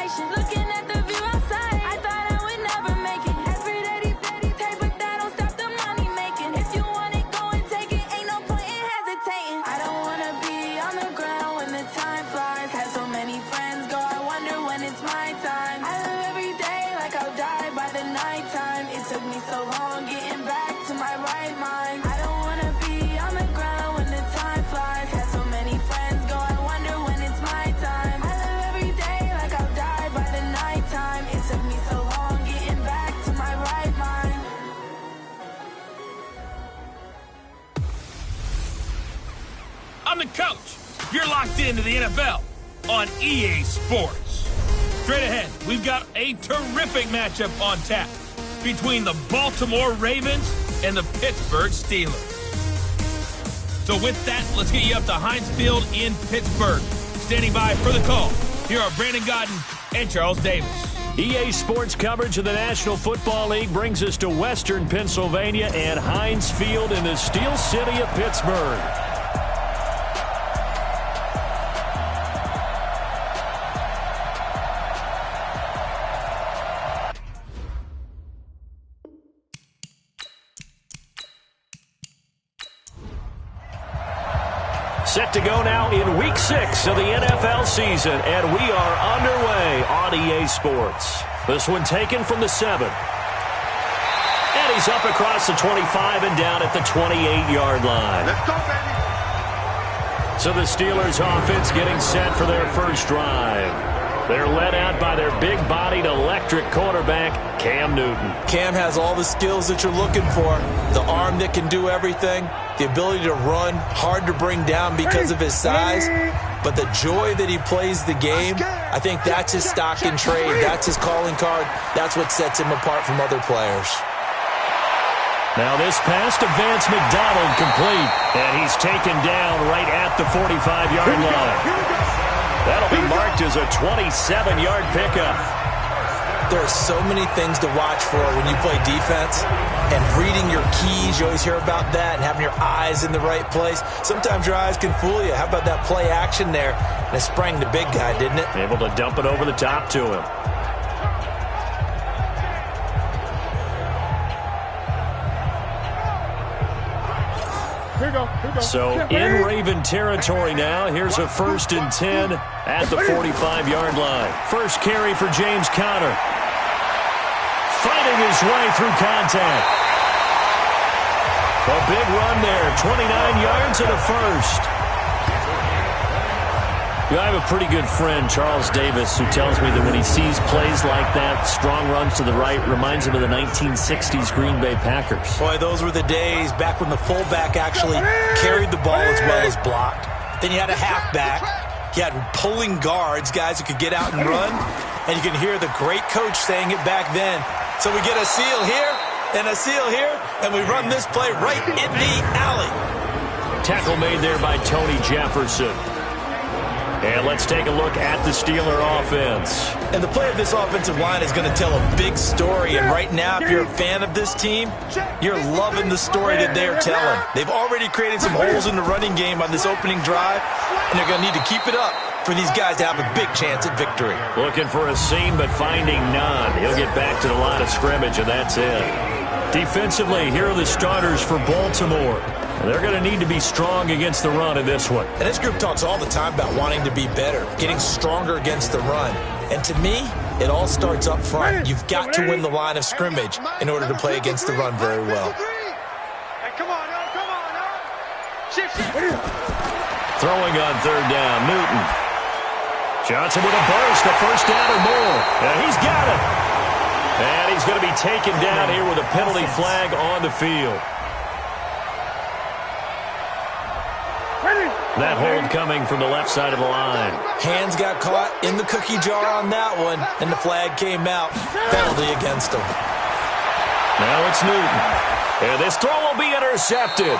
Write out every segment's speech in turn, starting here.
vacation. Looking at the view outside, I thought I would never make it. Every day, but that don't stop the money making. If you want it, go and take it. Ain't no point in hesitating. I don't wanna be on the ground when the time flies. Had so many friends go, I wonder when it's my time. I live every day like I'll die by the nighttime. It took me so long getting back to my right mind. I don't wanna be on the ground when the time flies. Had so many friends go, I wonder when it's my time. I live every day like I'll die by the nighttime. It took me so long getting back to my right mind. I'm the coach. You're locked into the NFL on EA Sports. Straight ahead, we've got a terrific matchup on tap between the Baltimore Ravens and the Pittsburgh Steelers. So with that, let's get you up to Heinz Field in Pittsburgh. Standing by for the call, here are Brandon Godden and Charles Davis. EA Sports coverage of the National Football League brings us to Western Pennsylvania and Heinz Field in the Steel City of Pittsburgh. Set to go now in Week 6 of the NFL season, and we are underway on EA Sports. This one taken from the 7. And he's up across the 25 and down at the 28-yard line. Let's go, baby. So the Steelers offense getting set for their first drive. They're led out by their big-bodied electric quarterback, Cam Newton. Cam has all the skills that you're looking for. The arm that can do everything, the ability to run, hard to bring down because of his size. But the joy that he plays the game, I think that's his stock in trade. That's his calling card. That's what sets him apart from other players. Now this pass to Vance McDonald complete. And he's taken down right at the 45-yard line. That'll be marked as a 27-yard pickup. There are so many things to watch for when you play defense. And reading your keys, you always hear about that, and having your eyes in the right place. Sometimes your eyes can fool you. How about that play action there? And it sprang the big guy, didn't it? Able to dump it over the top to him. So in Raven territory now. Here's a 1st and 10 at the 45-yard line. First carry for James Conner. Fighting his way through contact. A big run there. 29 yards and a first. I have a pretty good friend, Charles Davis, who tells me that when he sees plays like that, strong runs to the right, reminds him of the 1960s Green Bay Packers. Boy, those were the days back when the fullback actually carried the ball as well as blocked. Then you had a halfback. You had pulling guards, guys who could get out and run. And you can hear the great coach saying it back then. So we get a seal here and a seal here, and we run this play right in the alley. Tackle made there by Tony Jefferson. And let's take a look at the Steeler offense. And the play of this offensive line is going to tell a big story. And right now, if you're a fan of this team, you're loving the story that they're telling. They've already created some holes in the running game on this opening drive, and they're going to need to keep it up for these guys to have a big chance at victory. Looking for a seam, but finding none. He'll get back to the line of scrimmage, and that's it. Defensively, here are the starters for Baltimore. They're going to need to be strong against the run in this one. And this group talks all the time about wanting to be better, getting stronger against the run. And to me, it all starts up front. You've got to win the line of scrimmage in order to play against the run very well. Throwing on 3rd down, Newton. Johnson with a burst, a first down or more. And he's got it. And he's going to be taken down here with a penalty flag on the field. That hold coming from the left side of the line. Hands got caught in the cookie jar on that one, and the flag came out. Penalty against him. Now it's Newton. And this throw will be intercepted.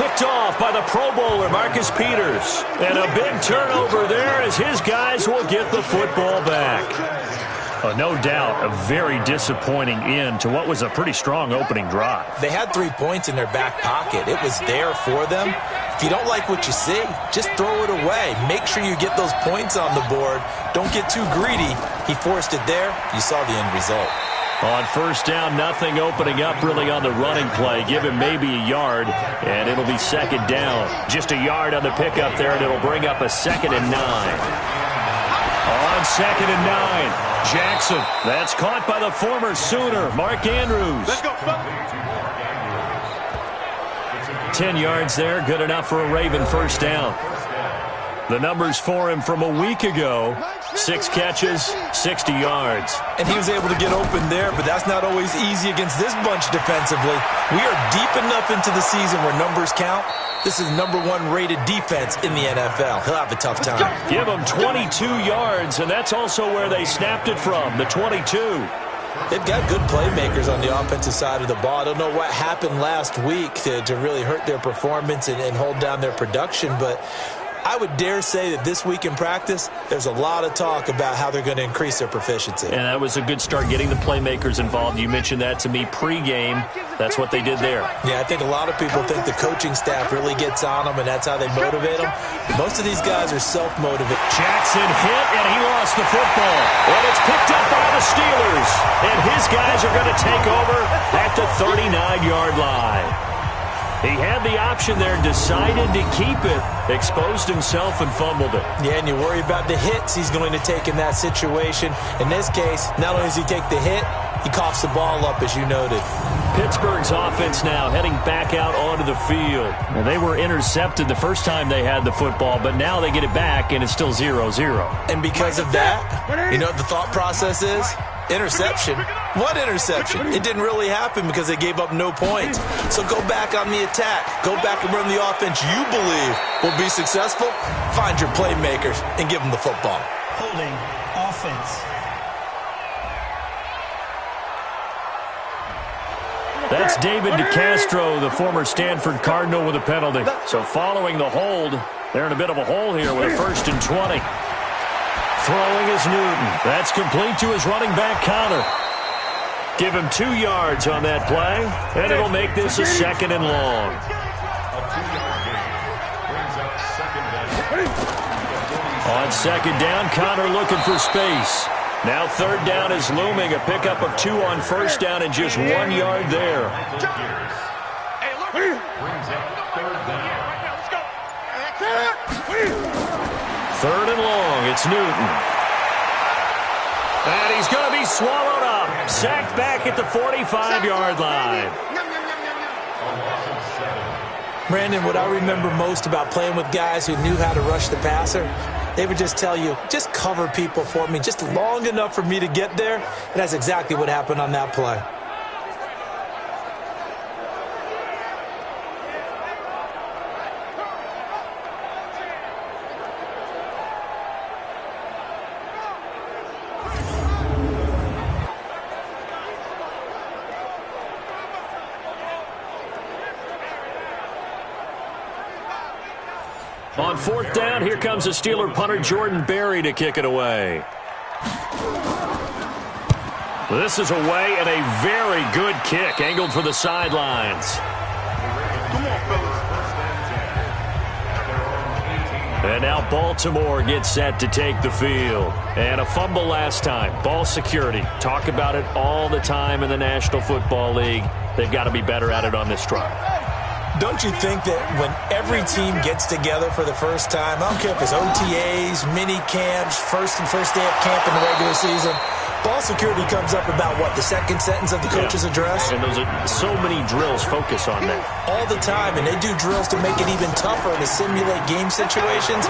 Picked off by the Pro Bowler, Marcus Peters. And a big turnover there as his guys will get the football back. No doubt, a very disappointing end to what was a pretty strong opening drive. They had 3 points in their back pocket. It was there for them. If you don't like what you see, just throw it away. Make sure you get those points on the board. Don't get too greedy. He forced it there. You saw the end result. On first down, nothing opening up really on the running play. Give him maybe a yard, and it'll be second down. Just a yard on the pickup there, and it'll bring up a 2nd and 9. On 2nd and 9, Jackson. That's caught by the former Sooner, Mark Andrews. Let's go. 10 yards there, good enough for a Raven first down. The numbers for him from a week ago, 6 catches, 60 yards. And he was able to get open there, but that's not always easy against this bunch defensively. We are deep enough into the season where numbers count. This is #1 rated defense in the NFL. He'll have a tough time. Give him 22 yards, and that's also where they snapped it from, the 22. They've got good playmakers on the offensive side of the ball. I don't know what happened last week to really hurt their performance and hold down their production, but I would dare say that this week in practice, there's a lot of talk about how they're going to increase their proficiency. And that was a good start, getting the playmakers involved. You mentioned that to me pregame. That's what they did there. Yeah, I think a lot of people think the coaching staff really gets on them, and that's how they motivate them. Most of these guys are self-motivated. Jackson hit, and he lost the football. And it's picked up by the Steelers. And his guys are going to take over at the 39-yard line. He had the option there, decided to keep it, exposed himself and fumbled it. Yeah, and you worry about the hits he's going to take in that situation. In this case, not only does he take the hit, he coughs the ball up, as you noted. Pittsburgh's offense now heading back out onto the field. And they were intercepted the first time they had the football, but now they get it back, and it's still 0-0. And because of that, you know what the thought process is? Interception. What interception? It didn't really happen because they gave up no points. So go back on the attack. Go back and run the offense you believe will be successful. Find your playmakers and give them the football. Holding offense. That's David DeCastro, the former Stanford Cardinal, with a penalty. So following the hold, they're in a bit of a hole here with a 1st and 20. Throwing is Newton. That's complete to his running back, Connor. Give him 2 yards on that play, and it'll make this a 2nd and long. On 2nd down, Connor looking for space. Now 3rd down is looming, a pickup of 2 on 1st down and just 1 yard there. 3rd and long, it's Newton. And he's going to be swallowed up. Sacked back at the 45-yard line. Brandon, what I remember most about playing with guys who knew how to rush the passer, they would just tell you, just cover people for me, just long enough for me to get there. And that's exactly what happened on that play. On 4th down, here comes the Steeler punter Jordan Berry to kick it away. This is away and a very good kick, angled for the sidelines. And now Baltimore gets set to take the field. And a fumble last time. Ball security. Talk about it all the time in the National Football League. They've got to be better at it on this drive. Don't you think that when every team gets together for the first time, I don't care if it's OTAs, mini camps, first day of camp in the regular season, ball security comes up about, what, the 2nd sentence of the coach's address? And those are so many drills focus on that. All the time, and they do drills to make it even tougher to simulate game situations.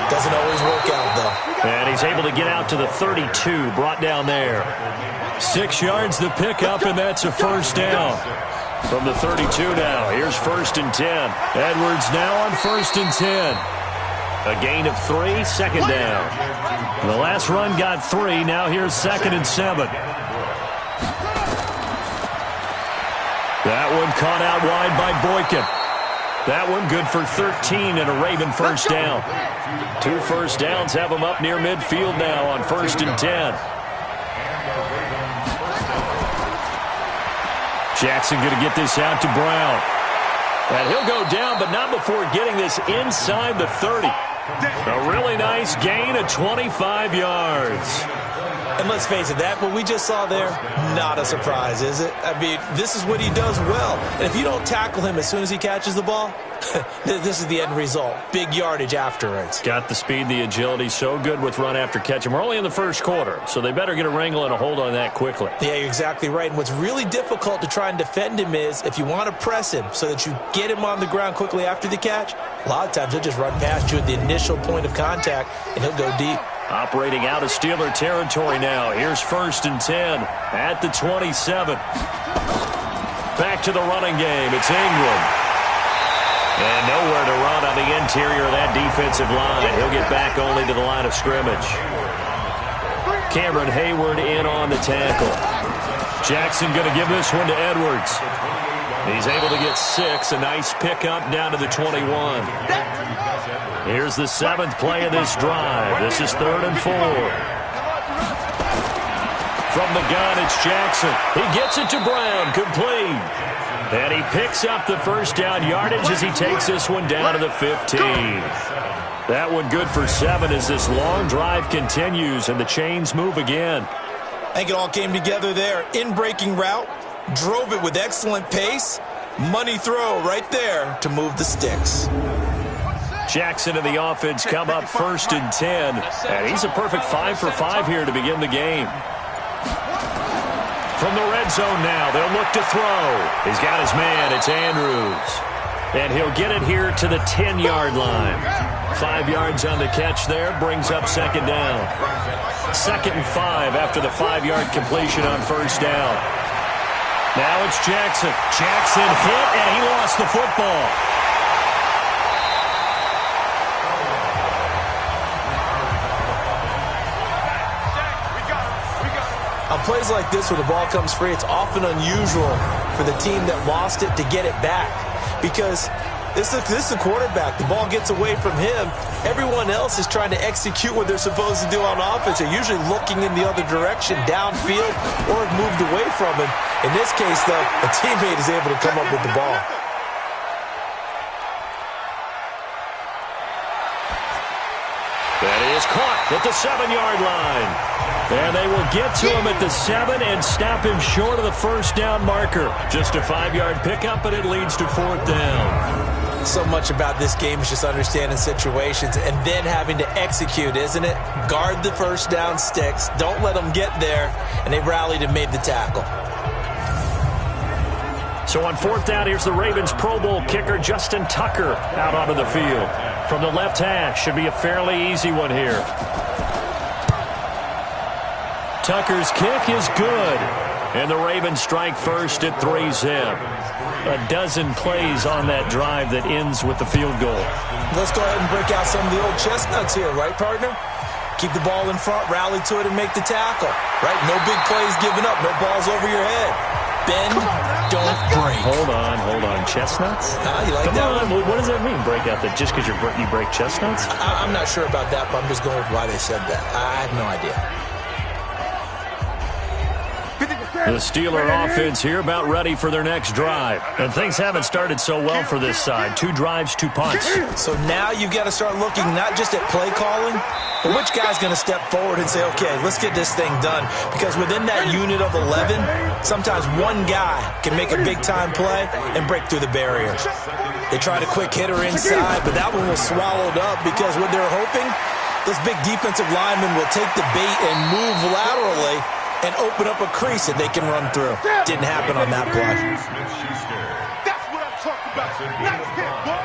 Doesn't always work out, though. And he's able to get out to the 32, brought down there. 6 yards the pickup, and that's a 1st down. From the 32 now, here's 1st and 10. Edwards now on 1st and 10. A gain of 3, 2nd down. The last run got 3, now here's 2nd and 7. That one caught out wide by Boykin. That one good for 13 and a Raven 1st down. 2 1st downs have him up near midfield now on 1st and 10. Jackson going to get this out to Brown. And he'll go down, but not before getting this inside the 30. A really nice gain of 25 yards. And let's face it, what we just saw there, not a surprise, is it? I mean, this is what he does well. And if you don't tackle him as soon as he catches the ball, this is the end result. Big yardage afterwards. Got the speed, the agility, so good with run after catch. And we're only in the first quarter, so they better get a wrangle and a hold on that quickly. Yeah, you're exactly right. And what's really difficult to try and defend him is if you want to press him so that you get him on the ground quickly after the catch, a lot of times he'll just run past you at the initial point of contact, and he'll go deep. Operating out of Steeler territory now. Here's 1st and 10 at the 27. Back to the running game. It's Ingram. And nowhere to run on the interior of that defensive line. He'll get back only to the line of scrimmage. Cameron Hayward in on the tackle. Jackson going to give this one to Edwards. He's able to get 6. A nice pickup down to the 21. Here's the 7th play of this drive. This is 3rd and 4. From the gun, it's Jackson. He gets it to Brown, complete. And he picks up the first down yardage as he takes this one down to the 15. That one good for 7 as this long drive continues and the chains move again. I think it all came together there. In-breaking route, drove it with excellent pace. Money throw right there to move the sticks. Jackson and the offense come up 1st and 10. And he's a perfect 5 for 5 here to begin the game. From the red zone now, they'll look to throw. He's got his man. It's Andrews. And he'll get it here to the 10-yard line. 5 yards on the catch there, brings up 2nd down. 2nd and 5 after the 5-yard completion on 1st down. Now it's Jackson. Jackson hit, and he lost the football. On plays like this where the ball comes free, it's often unusual for the team that lost it to get it back because this is the quarterback. The ball gets away from him. Everyone else is trying to execute what they're supposed to do on offense. They're usually looking in the other direction, downfield, or have moved away from him. In this case, though, a teammate is able to come up with the ball. That is caught at the 7-yard line. And they will get to him at the 7 and stop him short of the 1st down marker. Just a 5-yard pickup, and it leads to 4th down. So much about this game is just understanding situations and then having to execute, isn't it? Guard the 1st down sticks. Don't let them get there. And they rallied and made the tackle. So on 4th down, here's the Ravens Pro Bowl kicker, Justin Tucker, out onto the field. From the left hash, should be a fairly easy one here. Tucker's kick is good. And the Ravens strike first at 3-zip. A dozen plays on that drive that ends with the field goal. Let's go ahead and break out some of the old chestnuts here, right, partner? Keep the ball in front, rally to it, and make the tackle. Right? No big plays given up, no balls over your head. Bend, don't break. Hold on. Chestnuts? You like that one? What does that mean, break out? That just because you break chestnuts? I'm not sure about that, but I'm just going with why they said that. I have no idea. The Steeler offense here about ready for their next drive. And things haven't started so well for this side. 2 drives, 2 punts. So now you've got to start looking not just at play calling, but which guy's going to step forward and say, okay, let's get this thing done. Because within that unit of 11, sometimes one guy can make a big-time play and break through the barrier. They tried a quick hitter inside, but that one was swallowed up because what they're hoping, this big defensive lineman will take the bait and move laterally and open up a crease that they can run through. Didn't happen on that play. That's what I'm talking about. Nice hit, boy.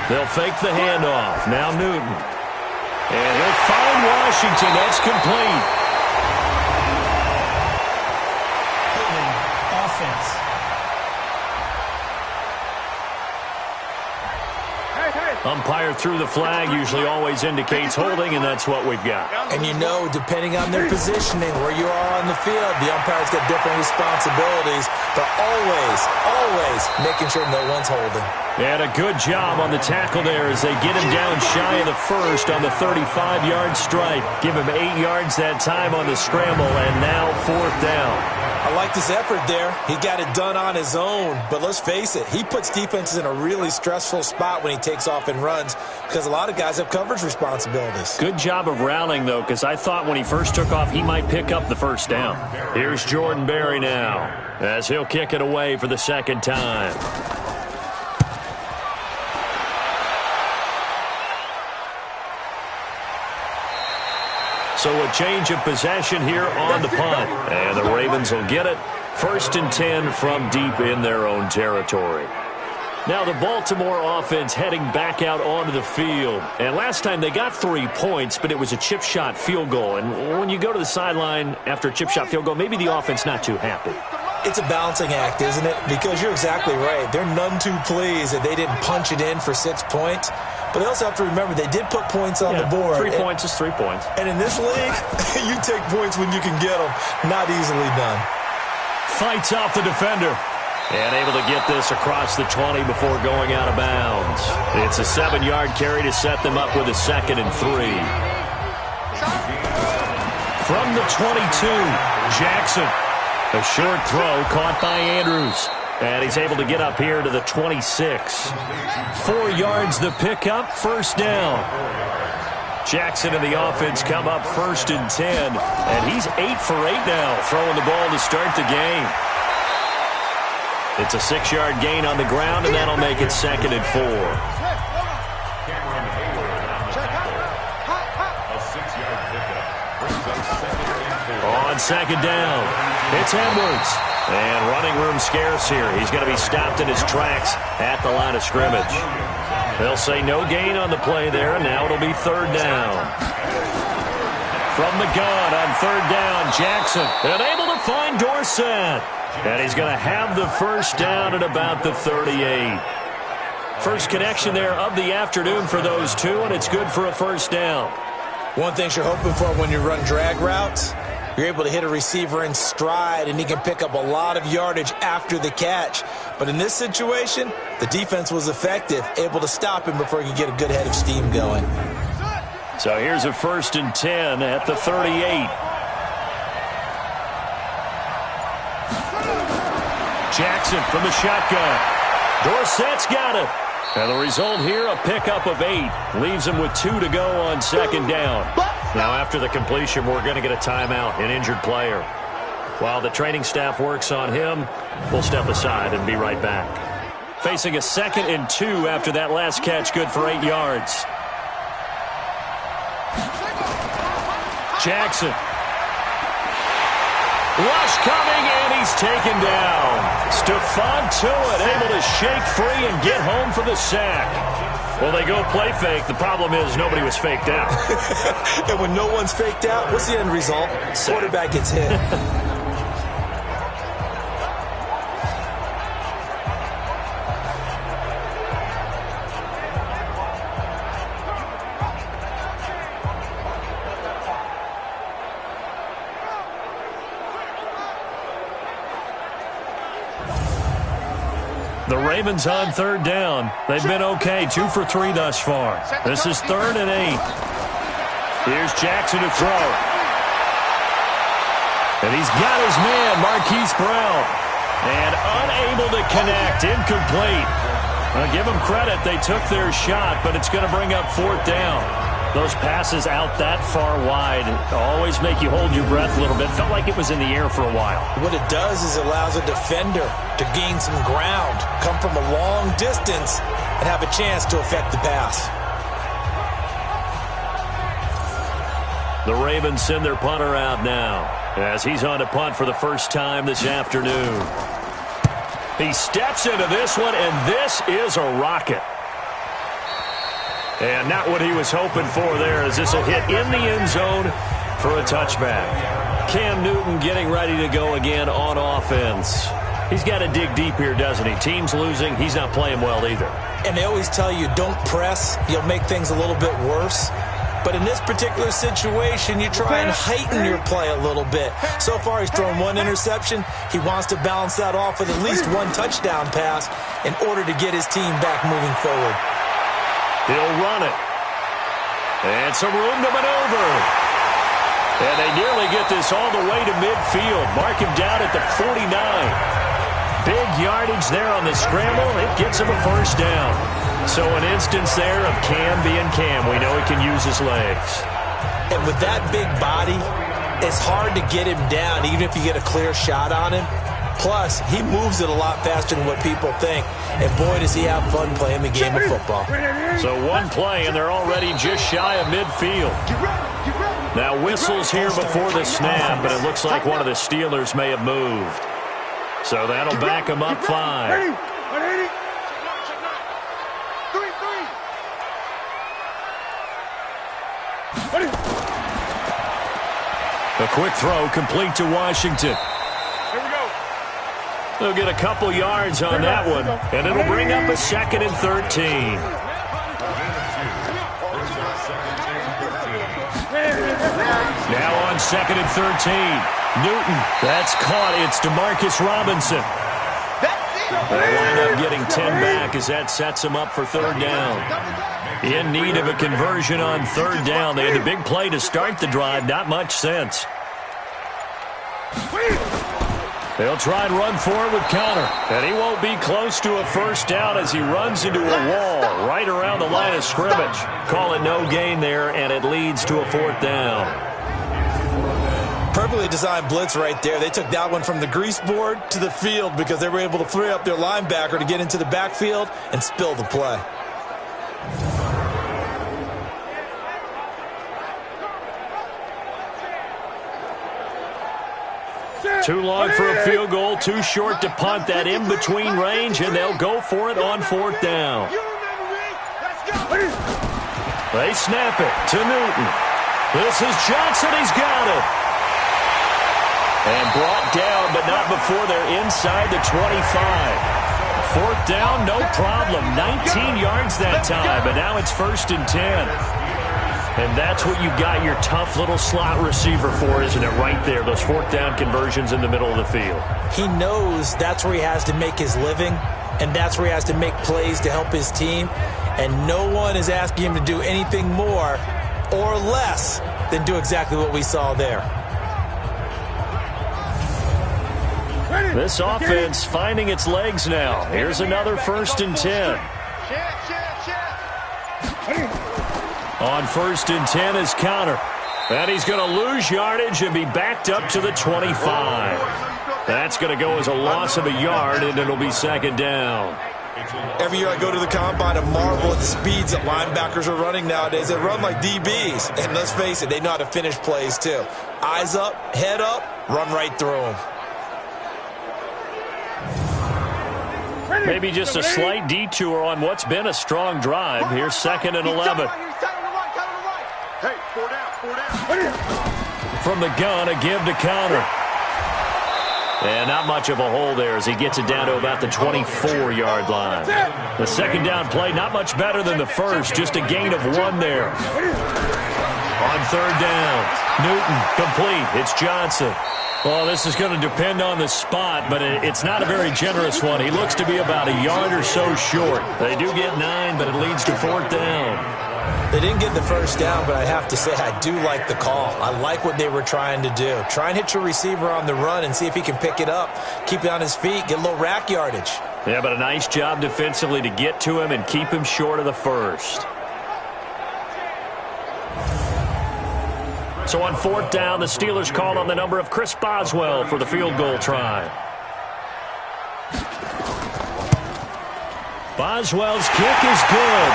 They'll fake the handoff. Now Newton. And he'll find Washington. That's complete. Offense. Umpire threw the flag, usually always indicates holding, and that's what we've got. And you know, depending on their positioning, where you are on the field, the umpire's got different responsibilities, but always making sure no one's holding. And a good job on the tackle there as they get him down shy of the first on the 35-yard strike. Give him 8 yards that time on the scramble, and now 4th down. I like his effort there. He got it done on his own. But let's face it, he puts defenses in a really stressful spot when he takes off and runs because a lot of guys have coverage responsibilities. Good job of rallying, though, because I thought when he first took off, he might pick up the first down. Here's Jordan Berry now as he'll kick it away for the second time. So a change of possession here on the punt. And the Ravens will get it. 1st and 10 from deep in their own territory. Now the Baltimore offense heading back out onto the field. And last time they got 3 points, but it was a chip shot field goal. And when you go to the sideline after a chip shot field goal, maybe the offense not too happy. It's a balancing act, isn't it? Because you're exactly right. They're none too pleased that they didn't punch it in for 6 points. But they also have to remember they did put points on the board. 3 points is 3 points. And in this league, you take points when you can get them. Not easily done. Fights off the defender. And able to get this across the 20 before going out of bounds. It's a 7-yard carry to set them up with a 2nd and 3. From the 22, Jackson. A short throw caught by Andrews. And he's able to get up here to the 26. 4 yards the pickup, 1st down. Jackson and the offense come up 1st and 10. And he's 8 for 8 now, throwing the ball to start the game. It's a 6-yard gain on the ground, and that'll make it 2nd and 4. On 2nd down, it's Edwards. And running room scarce here. He's going to be stopped in his tracks at the line of scrimmage. They'll say no gain on the play there, and now it'll be 3rd down. From the gun on 3rd down, Jackson. And able to find Dorsett. And he's going to have the 1st down at about the 38. First connection there of the afternoon for those two, and it's good for a 1st down. One thing you're hoping for when you run drag routes, you're able to hit a receiver in stride, and he can pick up a lot of yardage after the catch. But in this situation, the defense was effective, able to stop him before he could get a good head of steam going. So here's a 1st and 10 at the 38. Jackson from the shotgun. Dorsett's got it. And the result here, a pickup of 8. Leaves him with 2 to go on 2nd down. Now after the completion, we're going to get a timeout, an injured player. While the training staff works on him, we'll step aside and be right back. Facing a 2nd and 2 after that last catch, good for 8 yards. Jackson. Rush coming, and he's taken down. Stephon Tuitt able to shake free and get home for the sack. Well, they go play fake. The problem is nobody was faked out. And when no one's faked out, what's the end result? Quarterback gets hit. The Ravens on 3rd down. They've been okay, 2 for 3 thus far. This is 3rd and 8. Here's Jackson to throw. And he's got his man, Marquise Brown. And unable to connect, incomplete. I'll give them credit, they took their shot, but it's going to bring up 4th down. Those passes out that far wide always make you hold your breath a little bit. Felt like it was in the air for a while. What it does is it allows a defender to gain some ground, come from a long distance, and have a chance to affect the pass. The Ravens send their punter out now as he's on to punt for the first time this afternoon. He steps into this one, and this is a rocket. And not what he was hoping for there, as this will hit in the end zone for a touchback. Cam Newton getting ready to go again on offense. He's got to dig deep here, doesn't he? Team's losing. He's not playing well either. And they always tell you, don't press. You'll make things a little bit worse. But in this particular situation, you try and heighten your play a little bit. So far, he's thrown one interception. He wants to balance that off with at least one touchdown pass in order to get his team back moving forward. He'll run it. And some room to maneuver. And they nearly get this all the way to midfield. Mark him down at the 49. Big yardage there on the scramble. It gets him a first down. So an instance there of Cam being Cam. We know he can use his legs. And with that big body, it's hard to get him down, even if you get a clear shot on him. Plus, he moves it a lot faster than what people think. And boy, does he have fun playing the game of football. So one play, and they're already just shy of midfield. Now whistles here before the snap, but it looks like one of the Steelers may have moved. So that'll back them up 5. A quick throw complete to Washington. Here we go. They'll get a couple yards on that one, and it'll bring up a 2nd and 13. Now on 2nd and 13. Newton, that's caught. It's DeMarcus Robinson. They'll wind up getting 10 back as that sets them up for 3rd down. In need of a conversion on 3rd down. They had a big play to start the drive. Not much sense. They'll try and run forward with Connor. And he won't be close to a first down as he runs into a wall right around the line of scrimmage. Call it no gain there, and it leads to a 4th down. Perfectly designed blitz right there. They took that one from the grease board to the field because they were able to free up their linebacker to get into the backfield and spill the play. Too long for a field goal, too short to punt. That in-between range, and they'll go for it on 4th down. They snap it to Newton. This is Johnson. He's got it. And brought down, but not before they're inside the 25. 4th down, no problem. 19 yards that time, but now it's 1st and 10. And that's what you got your tough little slot receiver for, isn't it? Right there, those 4th down conversions in the middle of the field. He knows that's where he has to make his living, and that's where he has to make plays to help his team. And no one is asking him to do anything more or less than do exactly what we saw there. This offense finding its legs now. Here's another 1st and 10. On 1st and 10 is Connor. And he's going to lose yardage and be backed up to the 25. That's going to go as a loss of a yard, and it'll be 2nd down. Every year I go to the combine and marvel at the speeds that linebackers are running nowadays. They run like DBs. And let's face it, they know how to finish plays too. Eyes up, head up, run right through them. Maybe just a slight detour on what's been a strong drive. Here's 2nd and 11. Hey, 4 down. From the gun, a give to Connor. And not much of a hole there as he gets it down to about the 24-yard line. The 2nd down play, not much better than the first, just a gain of 1 there. On 3rd down, Newton complete. It's Johnson. Well, this is going to depend on the spot, but it's not a very generous one. He looks to be about a yard or so short. They do get 9, but it leads to 4th down. They didn't get the first down, but I have to say I do like the call. I like what they were trying to do. Try and hit your receiver on the run and see if he can pick it up, keep it on his feet, get a little rack yardage. Yeah, but a nice job defensively to get to him and keep him short of the first. So on 4th down, the Steelers call on the number of Chris Boswell for the field goal try. Boswell's kick is good.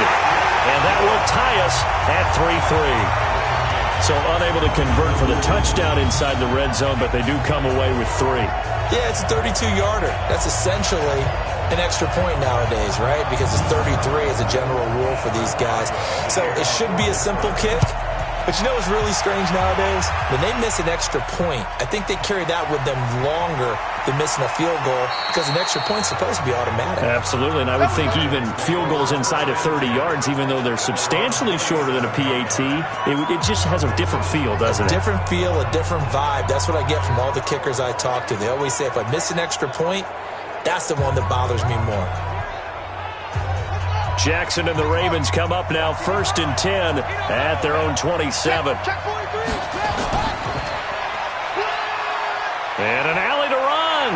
And that will tie us at 3-3. So unable to convert for the touchdown inside the red zone, but they do come away with 3. Yeah, it's a 32-yarder. That's essentially an extra point nowadays, right? Because it's 33 as a general rule for these guys. So it should be a simple kick. But you know what's really strange nowadays? When they miss an extra point, I think they carry that with them longer than missing a field goal because an extra point's supposed to be automatic. Absolutely, and I would think even field goals inside of 30 yards, even though they're substantially shorter than a PAT, it just has a different feel, doesn't it? A different feel, a different vibe. That's what I get from all the kickers I talk to. They always say if I miss an extra point, that's the one that bothers me more. Jackson and the Ravens come up now 1st and 10 at their own 27. And an alley to run.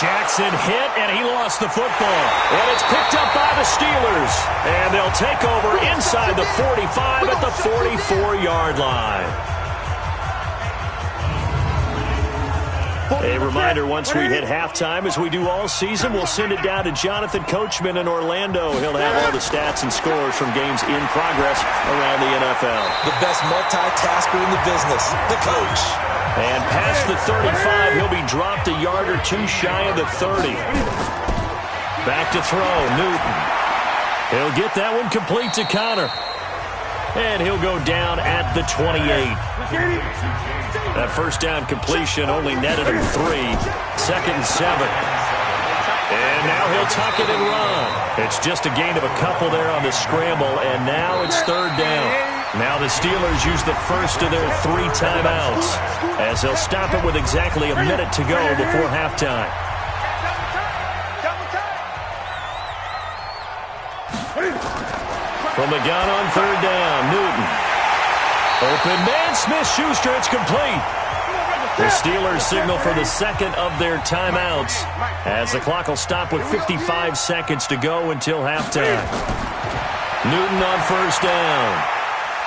Jackson hit, and he lost the football. And it's picked up by the Steelers. And they'll take over inside the 45 at the 44-yard line. A reminder, once we hit halftime, as we do all season, we'll send it down to Jonathan Coachman in Orlando. He'll have all the stats and scores from games in progress around the NFL. The best multitasker in the business, the coach. And past the 35, he'll be dropped a yard or two shy of the 30. Back to throw, Newton. He'll get that one complete to Connor. And he'll go down at the 28. That first down completion only netted him 3. 2nd and 7. And now he'll tuck it and run. It's just a gain of a couple there on the scramble, and now it's 3rd down. Now the Steelers use the first of their 3 timeouts as they'll stop it with exactly a minute to go before halftime. From the gun on 3rd down, Newton. Open man, Smith-Schuster, it's complete. The Steelers signal for the second of their timeouts as the clock will stop with 55 seconds to go until halftime. Newton on 1st down.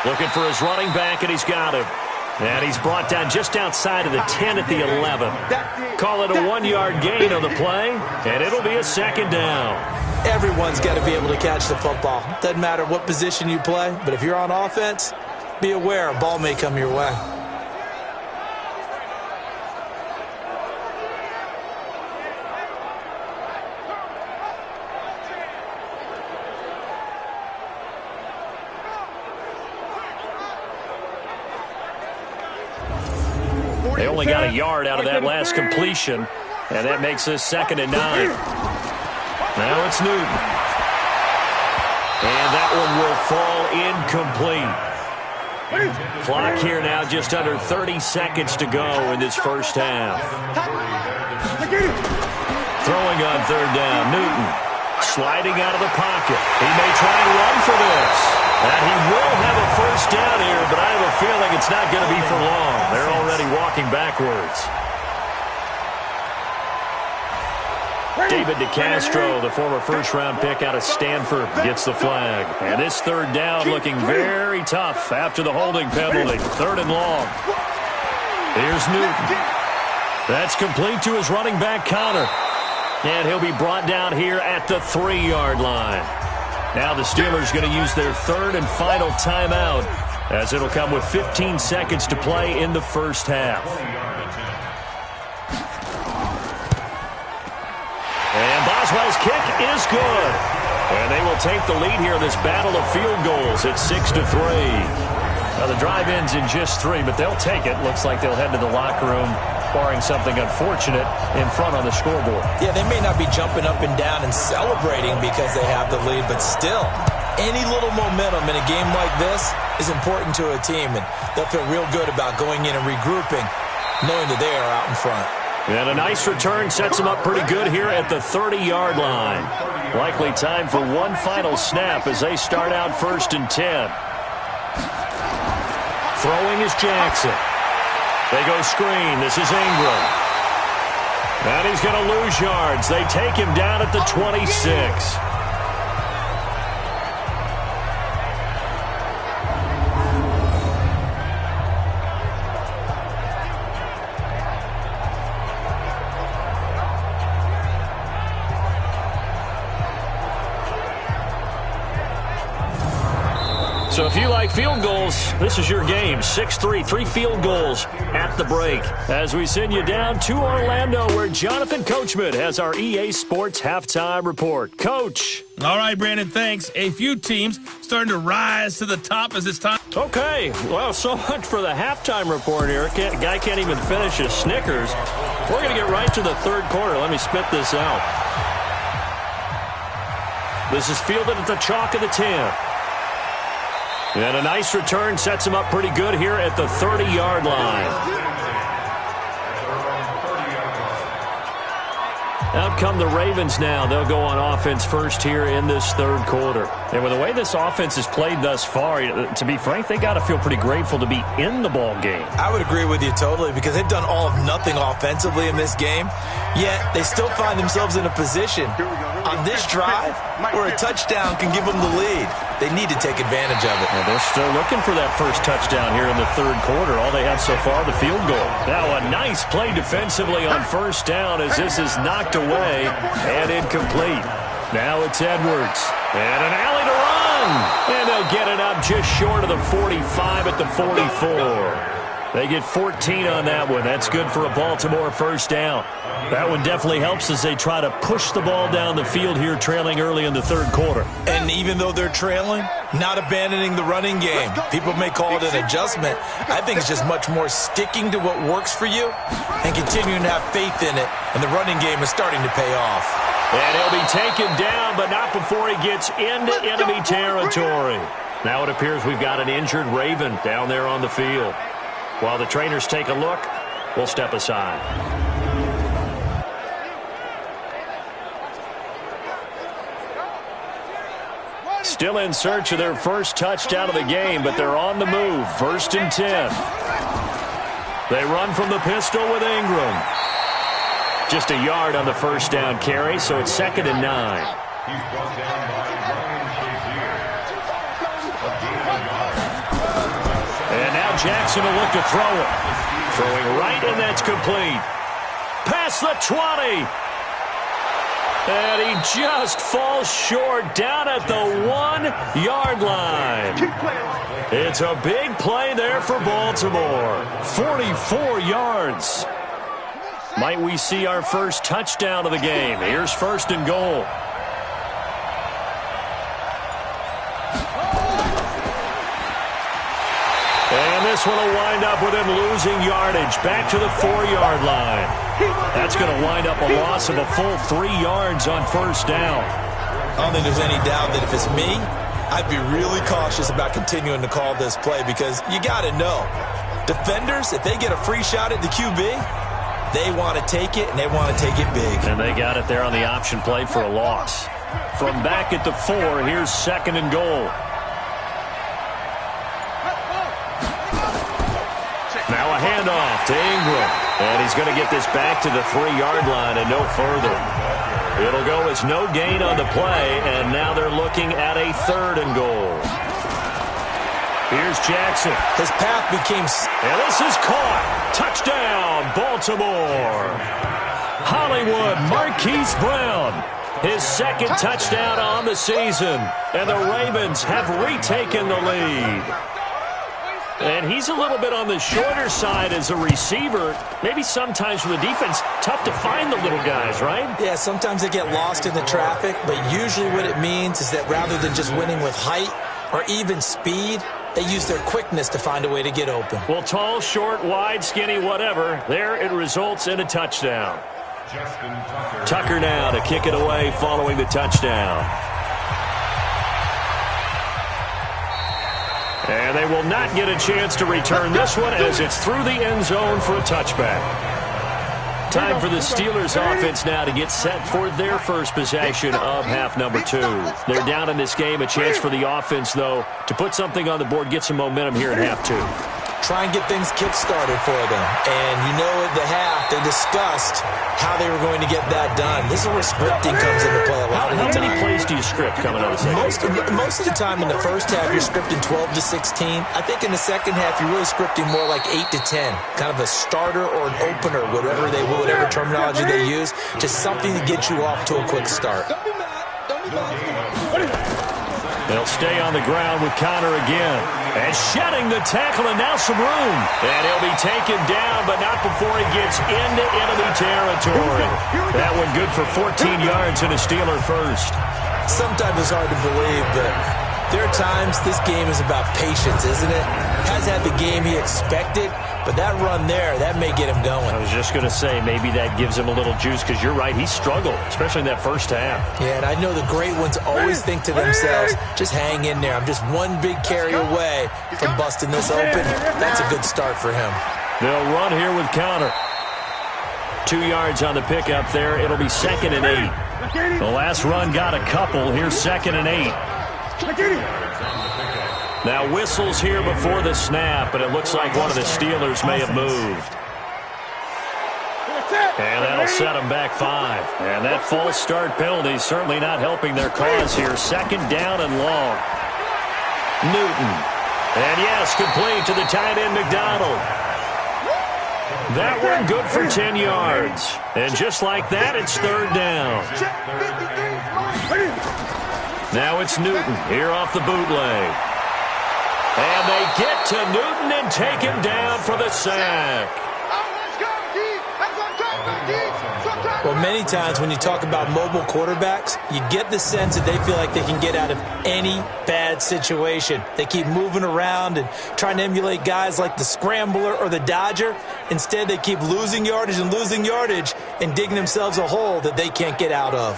Looking for his running back, and he's got him. And he's brought down just outside of the 10 at the 11. Call it a 1-yard gain on the play, and it'll be a 2nd down. Everyone's got to be able to catch the football. Doesn't matter what position you play, but if you're on offense, be aware a ball may come your way. They only got a yard out of that last completion, and that makes this 2nd and 9. Now it's Newton. And that one will fall incomplete. Clock here now just under 30 seconds to go in this first half. Throwing on 3rd down, Newton. Sliding out of the pocket. He may try and run for this. And he will have a first down here, but I have a feeling it's not going to be for long. They're already walking backwards. David DeCastro, the former first-round pick out of Stanford, gets the flag. And this 3rd down looking very tough after the holding penalty. 3rd and long. Here's Newton. That's complete to his running back, Connor. And he'll be brought down here at the 3-yard line. Now the Steelers going to use their 3rd and final timeout as it'll come with 15 seconds to play in the first half. And Boswell's kick is good. And they will take the lead here in this battle of field goals at 6-3. Now the drive ends in just 3, but they'll take it. Looks like they'll head to the locker room, barring something unfortunate in front on the scoreboard. Yeah, they may not be jumping up and down and celebrating because they have the lead, but still, any little momentum in a game like this is important to a team, and they'll feel real good about going in and regrouping, knowing that they are out in front. And a nice return sets them up pretty good here at the 30-yard line. Likely time for one final snap as they start out 1st and 10. Throwing is Jackson. They go screen. This is Ingram. And he's going to lose yards. They take him down at the 26. So if you like field goals, this is your game. 6-3, 3 field goals at the break. As we send you down to Orlando, where Jonathan Coachman has our EA Sports Halftime Report. Coach. All right, Brandon, thanks. A few teams starting to rise to the top as it's time. Okay, well, so much for the halftime report here. Guy can't even finish his Snickers. We're going to get right to the third quarter. Let me spit this out. This is fielded at the chalk of the 10. And a nice return sets him up pretty good here at the 30-yard line. Out come the Ravens now. They'll go on offense first here in this third quarter. And with the way this offense has played thus far, to be frank, they got to feel pretty grateful to be in the ball game. I would agree with you totally because they've done all of nothing offensively in this game, yet they still find themselves in a position on this drive where a touchdown can give them the lead. They need to take advantage of it. Well, they're still looking for that first touchdown here in the third quarter. All they have so far, the field goal. Now a nice play defensively on first down as this is knocked away and incomplete. Now it's Edwards. And an alley to run. And they'll get it up just short of the 45 at the 44. They get 14 on that one. That's good for a Baltimore first down. That one definitely helps as they try to push the ball down the field here, trailing early in the third quarter. And even though they're trailing, not abandoning the running game. People may call it an adjustment. I think it's just much more sticking to what works for you and continuing to have faith in it. And the running game is starting to pay off. And he'll be taken down, but not before he gets into enemy territory. Now it appears we've got an injured Raven down there on the field. While the trainers take a look, we'll step aside. Still in search of their first touchdown of the game, but they're on the move. 1st and 10. They run from the pistol with Ingram. Just a yard on the first down carry, so it's 2nd and 9. He's brought down by Ryan Shazier. And now Jackson will look to throw it. Throwing right, and that's complete. Past the 20. And he just falls short down at the 1-yard line. It's a big play there for Baltimore. 44 yards. Might we see our first touchdown of the game? Here's 1st and goal. And this one will wind up with him losing yardage back to the 4-yard line. That's going to wind up a loss of a full 3 yards on first down. I don't think there's any doubt that if it's me, I'd be really cautious about continuing to call this play because you got to know, defenders, if they get a free shot at the QB, they want to take it, and they want to take it big. And they got it there on the option play for a loss. From back at the 4, here's 2nd and goal. Now a handoff to Ingram. And he's going to get this back to the 3-yard line and no further. It'll go as no gain on the play, and now they're looking at a 3rd and goal. Here's Jackson. His path became... And this is caught. Touchdown, Baltimore. Hollywood Marquise Brown. His 2nd touchdown on the season. And the Ravens have retaken the lead. And he's a little bit on the shorter side as a receiver. Maybe sometimes for the defense, tough to find the little guys, right? Yeah, sometimes they get lost in the traffic, but usually what it means is that rather than just winning with height or even speed, they use their quickness to find a way to get open. Well, tall, short, wide, skinny, whatever, there it results in a touchdown. Tucker now to kick it away following the touchdown. And they will not get a chance to return this one as it's through the end zone for a touchback. Time for the Steelers offense now to get set for their first possession of half number 2. They're down in this game. A chance for the offense, though, to put something on the board, get some momentum here in half 2. Try and get things kick-started for them. And you know at the half, they discussed how they were going to get that done. This is where scripting comes into play a lot of the time. How many plays do you script coming out of the second? Most of the time in the first half, you're scripting 12 to 16. I think in the second half, you're really scripting more like 8 to 10. Kind of a starter or an opener, whatever terminology they use. Just something to get you off to a quick start. They'll stay on the ground with Connor again. And shedding the tackle, and now some room. And he'll be taken down, but not before he gets into enemy territory. That one good for 14 yards and a Steeler first. Sometimes it's hard to believe, but there are times this game is about patience, isn't it? Has had the game he expected, but that run there, that may get him going. I was just going to say, maybe that gives him a little juice, because you're right, he struggled, especially in that first half. Yeah, and I know the great ones always think to themselves, just hang in there. I'm just one big carry away from busting this open. That's a good start for him. They'll run here with Connor. 2 yards on the pickup there. It'll be 2nd and 8. The last run got a couple. Here's 2nd and 8. Now whistles here before the snap, but it looks like one of the Steelers may have moved. And that'll set them back 5. And that false start penalty certainly not helping their cause here. 2nd down and long. Newton. And yes, complete to the tight end McDonald. That one good for 10 yards. And just like that, it's 3rd down. Now it's Newton here off the bootleg. And they get to Newton and take him down for the sack. Well, many times when you talk about mobile quarterbacks, you get the sense that they feel like they can get out of any bad situation. They keep moving around and trying to emulate guys like the Scrambler or the Dodger. Instead, they keep losing yardage and digging themselves a hole that they can't get out of.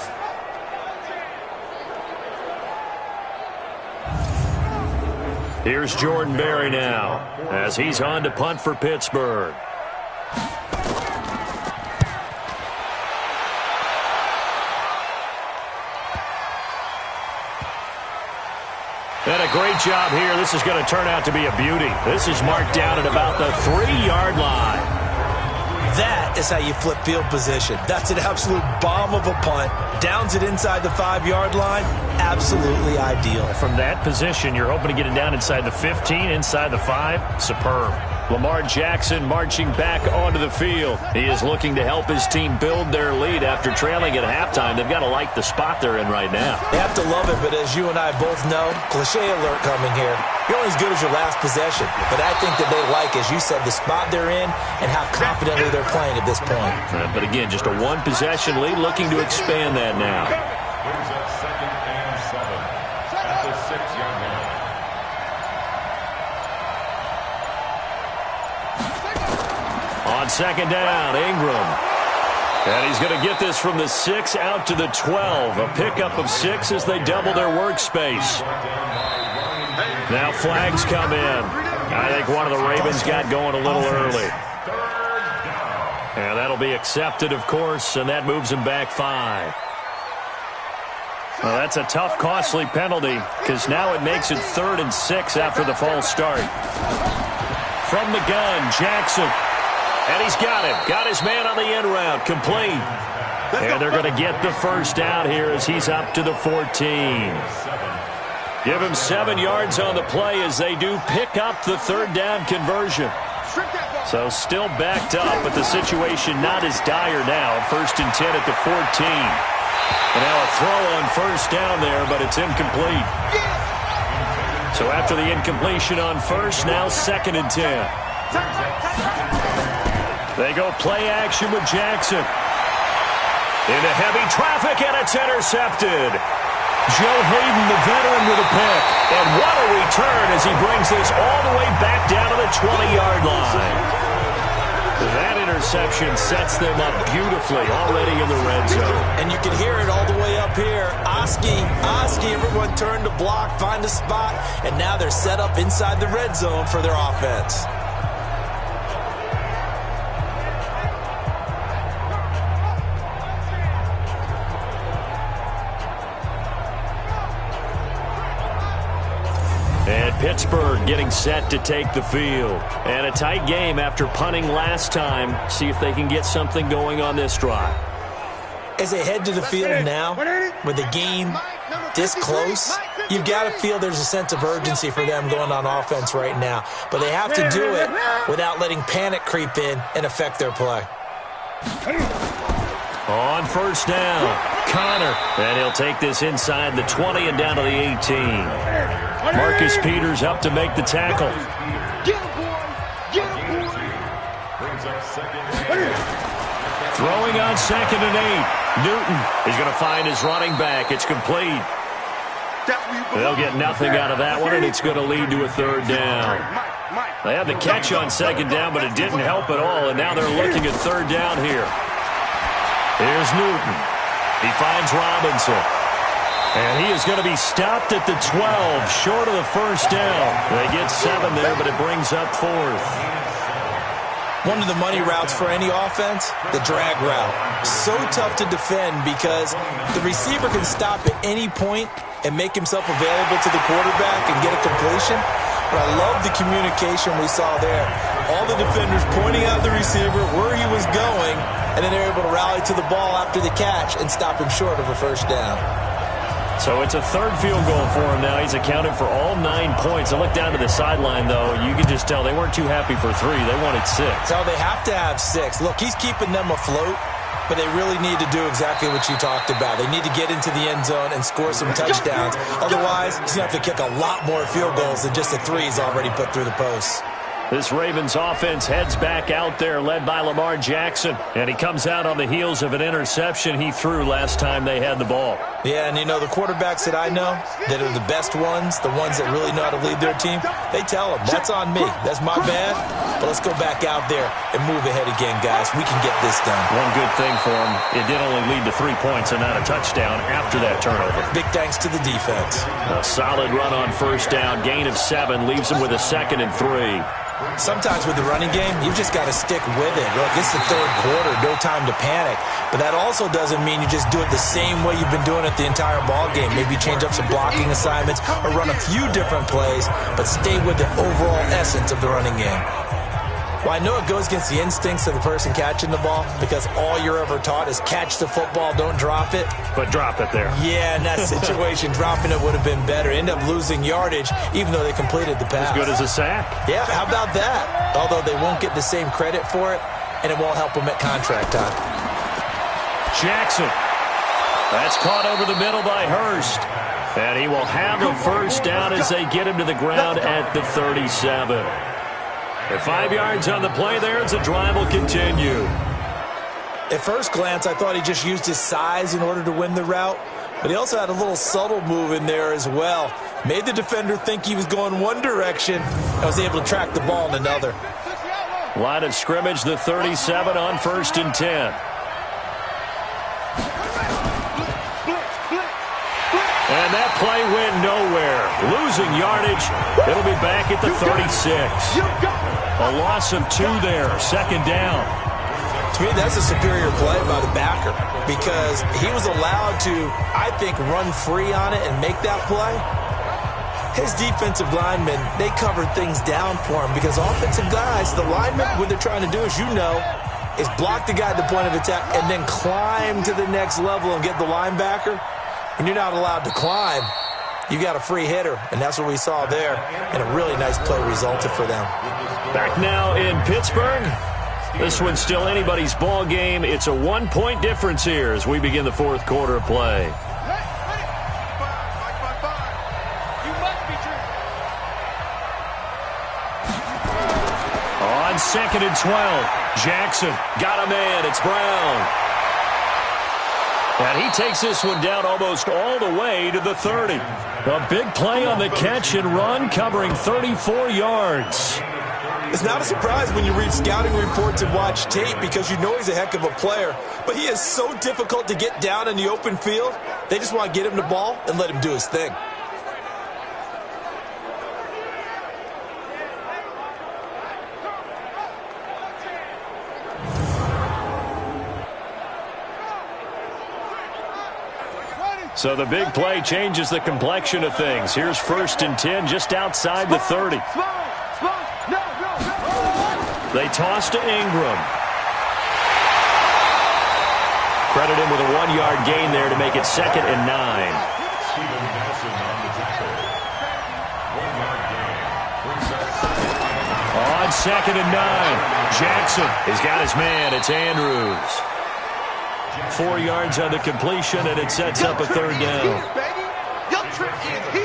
Here's Jordan Berry now as he's on to punt for Pittsburgh. And a great job here. This is going to turn out to be a beauty. This is marked down at about the 3-yard line. That is how you flip field position. That's an absolute bomb of a punt. Downs it inside the 5-yard line. Absolutely ideal. From that position, you're hoping to get it down inside the 15, inside the 5. Superb. Lamar Jackson marching back onto the field. He is looking to help his team build their lead after trailing at halftime. They've got to like the spot they're in right now. They have to love it, but as you and I both know, cliche alert coming here. You're only as good as your last possession. But I think that they like, as you said, the spot they're in and how confidently they're playing at this point. But again, just a one-possession lead, looking to expand that now. Brings up 2nd and 7 at the 6-yard line. On 2nd down, Ingram. And he's going to get this from the 6 out to the 12. A pickup of 6 as they double their workspace. Now flags come in. I think one of the Ravens got going a little early. And that'll be accepted, of course, and that moves him back 5. Well, that's a tough, costly penalty, because now it makes it 3rd and 6 after the false start. From the gun, Jackson. And he's got him. Got his man on the end route. Complete. And they're going to get the first down here as he's up to the 14. Give him 7 yards on the play as they do pick up the 3rd down conversion. So still backed up, but the situation not as dire now. 1st and 10 at the 14. And now a throw on 1st down there, but it's incomplete. So after the incompletion on 1st, now 2nd and 10. They go play action with Jackson. Into heavy traffic, and it's intercepted. Joe Hayden, the veteran, with a pick. And what a return as he brings this all the way back down to the 20-yard line. That interception sets them up beautifully already in the red zone. And you can hear it all the way up here. Oski, everyone turned to block, find a spot, and now they're set up inside the red zone for their offense. And Pittsburgh getting set to take the field. And a tight game after punting last time. See if they can get something going on this drive. As they head to the field now, with the game this close, you've got to feel there's a sense of urgency for them going on offense right now. But they have to do it without letting panic creep in and affect their play. On first down, Connor. And he'll take this inside the 20 and down to the 18. Marcus Peters up to make the tackle. Get him, boy! Get him, boy! Brings up second. Throwing on 2nd and 8. Newton is going to find his running back. It's complete. They'll get nothing out of that one, and it's going to lead to a 3rd down. They had the catch on 2nd down, but it didn't help at all, and now they're looking at 3rd down here. Here's Newton. He finds Robinson. And he is going to be stopped at the 12, short of the 1st down. They get 7 there, but it brings up 4th. One of the money routes for any offense, the drag route. So tough to defend because the receiver can stop at any point and make himself available to the quarterback and get a completion. But I love the communication we saw there. All the defenders pointing out the receiver, where he was going, and then they're able to rally to the ball after the catch and stop him short of a 1st down. So it's a 3rd field goal for him now. He's accounted for all 9 points. I look down to the sideline, though. You can just tell they weren't too happy for 3. They wanted 6. So they have to have 6. Look, he's keeping them afloat, but they really need to do exactly what you talked about. They need to get into the end zone and score some touchdowns. Otherwise, he's going to have to kick a lot more field goals than just the 3 he's already put through the posts. This Ravens offense heads back out there, led by Lamar Jackson. And he comes out on the heels of an interception he threw last time they had the ball. Yeah, and you know, the quarterbacks that I know that are the best ones, the ones that really know how to lead their team, they tell them, that's on me. That's my bad. But let's go back out there and move ahead again, guys. We can get this done. One good thing for him, it did only lead to 3 points and not a touchdown after that turnover. Big thanks to the defense. A solid run on 1st down, gain of 7, leaves him with a 2nd and 3. Sometimes with the running game, you've just got to stick with it. Look, it's the 3rd quarter, no time to panic. But that also doesn't mean you just do it the same way you've been doing it the entire ball game. Maybe change up some blocking assignments or run a few different plays, but stay with the overall essence of the running game. Well, I know it goes against the instincts of the person catching the ball because all you're ever taught is catch the football, don't drop it. But drop it there. Yeah, in that situation, dropping it would have been better. End up losing yardage even though they completed the pass. As good as a sack. Yeah, how about that? Although they won't get the same credit for it, and it won't help them at contract time. Jackson. That's caught over the middle by Hurst. And he will have a 1st down as they get him to the ground at the 37. At 5 yards on the play there as the drive will continue. At first glance, I thought he just used his size in order to win the route, but he also had a little subtle move in there as well. Made the defender think he was going one direction and was able to track the ball in another. Line of scrimmage, the 37 on 1st and 10. And that play went nowhere. Losing yardage. It'll be back at the 36. A loss of 2 there. 2nd down. To me, that's a superior play by the backer because he was allowed to, I think, run free on it and make that play. His defensive linemen, they covered things down for him because offensive guys, the linemen, what they're trying to do, as you know, is block the guy at the point of attack and then climb to the next level and get the linebacker. When you're not allowed to climb, you got a free hitter, and that's what we saw there, and a really nice play resulted for them. Back now in Pittsburgh. This one's still anybody's ball game. It's a 1-point difference here as we begin the 4th quarter of play. On 2nd and 12, Jackson got a man. It's Brown. And he takes this one down almost all the way to the 30. A big play on the catch and run, covering 34 yards. It's not a surprise when you read scouting reports and watch tape because you know he's a heck of a player. But he is so difficult to get down in the open field. They just want to get him the ball and let him do his thing. So the big play changes the complexion of things. Here's 1st and 10 just outside the 30. They toss to Ingram. Credit him with a 1-yard gain there to make it 2nd and 9. On 2nd and 9, Jackson has got his man. It's Andrews. 4 yards on the completion, and it sets up a third down.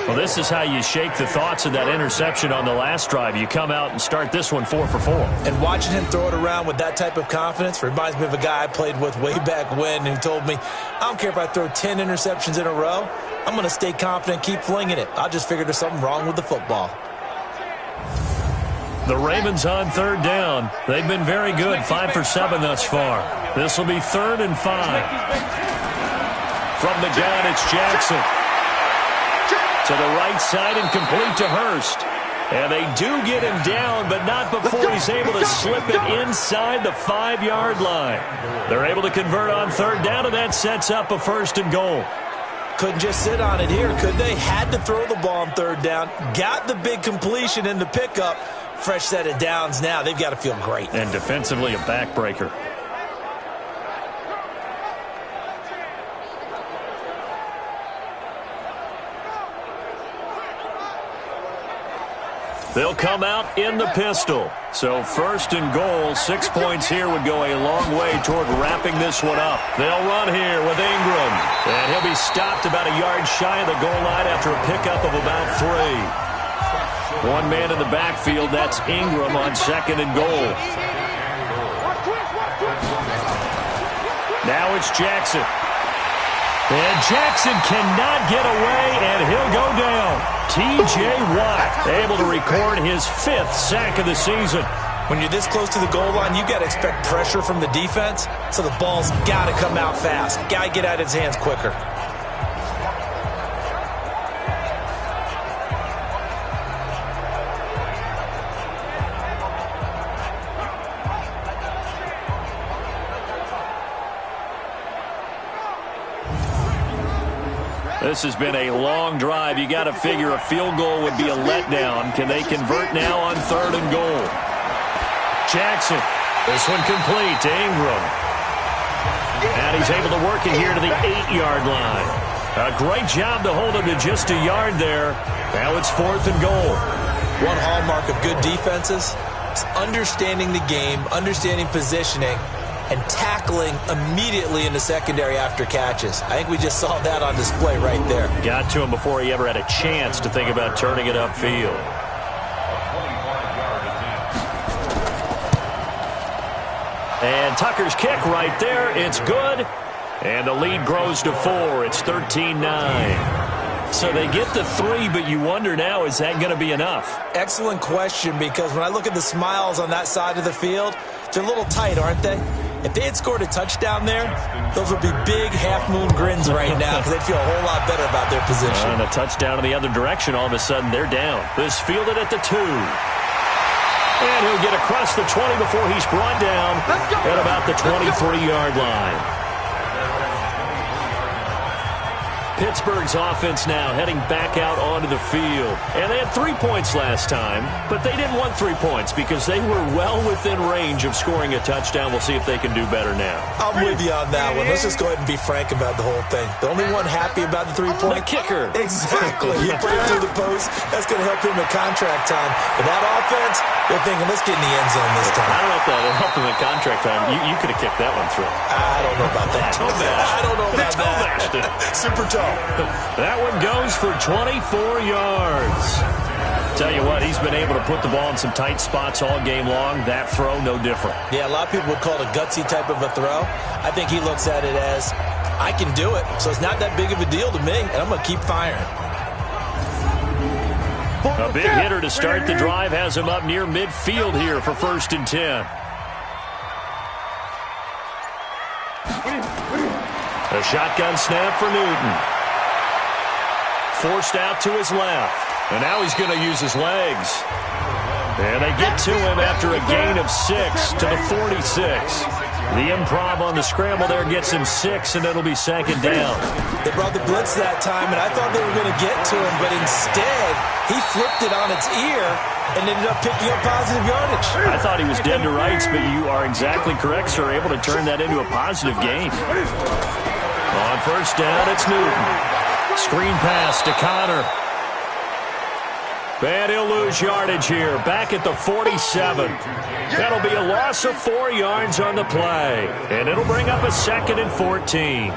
Well, this is how you shake the thoughts of that interception on the last drive. You come out and start this one 4 for 4. And watching him throw it around with that type of confidence reminds me of a guy I played with way back when who told me, I don't care if I throw 10 interceptions in a row. I'm going to stay confident, keep flinging it. I just figured there's something wrong with the football. The Ravens on third down. They've been very good, 5 for 7 thus far. This will be 3rd and 5. From the gun, it's Jackson. To the right side and complete to Hurst. And they do get him down, but not before he's able to slip it inside the 5-yard line. They're able to convert on third down, and that sets up a 1st and goal. Couldn't just sit on it here, could they? Had to throw the ball on third down. Got the big completion in the pickup. Fresh set of downs now. They've got to feel great. And defensively, a backbreaker. They'll come out in the pistol. So 1st and goal, 6 points here would go a long way toward wrapping this one up. They'll run here with Ingram. And he'll be stopped about a yard shy of the goal line after a pickup of about 3. One man in the backfield, that's Ingram on 2nd and goal. Now it's Jackson. And Jackson cannot get away, and he'll go down. T.J. Watt able to record his 5th sack of the season. When you're this close to the goal line, you got to expect pressure from the defense, so the ball's got to come out fast. Got to get out of his hands quicker. This has been a long drive. You got to figure a field goal would be a letdown. Can they convert now on 3rd and goal? Jackson. This one complete to Ingram. And he's able to work it here to the 8-yard line. A great job to hold him to just a yard there. Now it's 4th and goal. One hallmark of good defenses is understanding the game, understanding positioning, and tackling immediately in the secondary after catches. I think we just saw that on display right there. Got to him before he ever had a chance to think about turning it upfield. And Tucker's kick right there. It's good. And the lead grows to 4. It's 13-9. So they get the 3, but you wonder now, is that going to be enough? Excellent question, because when I look at the smiles on that side of the field, they're a little tight, aren't they? If they had scored a touchdown there, those would be big half-moon grins right now because they'd feel a whole lot better about their position. And a touchdown in the other direction, all of a sudden they're down. This fielded at the 2. And he'll get across the 20 before he's brought down at about the 23-yard line. Pittsburgh's offense now heading back out onto the field. And they had 3 points last time, but they didn't want 3 points because they were well within range of scoring a touchdown. We'll see if they can do better now. I'm with you on that one. Let's just go ahead and be frank about the whole thing. The only one happy about the 3-point? The kicker. Exactly. You put it through the post. That's going to help him at contract time. But that offense, they're thinking, let's get in the end zone this time. I don't know if that will help him at contract time. You could have kicked that one through. I don't know about that. I don't know about that. Super tough. That one goes for 24 yards. Tell you what, he's been able to put the ball in some tight spots all game long. That throw, no different. Yeah, a lot of people would call it a gutsy type of a throw. I think he looks at it as, I can do it, so it's not that big of a deal to me, and I'm going to keep firing. A big hitter to start the drive has him up near midfield here for 1st and 10. A shotgun snap for Newton. Forced out to his left. And now he's going to use his legs. And they get to him after a gain of 6 to the 46. The improv on the scramble there gets him 6, and it'll be 2nd down. They brought the blitz that time, and I thought they were going to get to him, but instead he flipped it on its ear and ended up picking up positive yardage. I thought he was dead to rights, but you are exactly correct, sir. Able to turn that into a positive gain. On 1st down, it's Newton. Screen pass to Connor. And he'll lose yardage here, back at the 47. That'll be a loss of 4 yards on the play. And it'll bring up a 2nd and 14.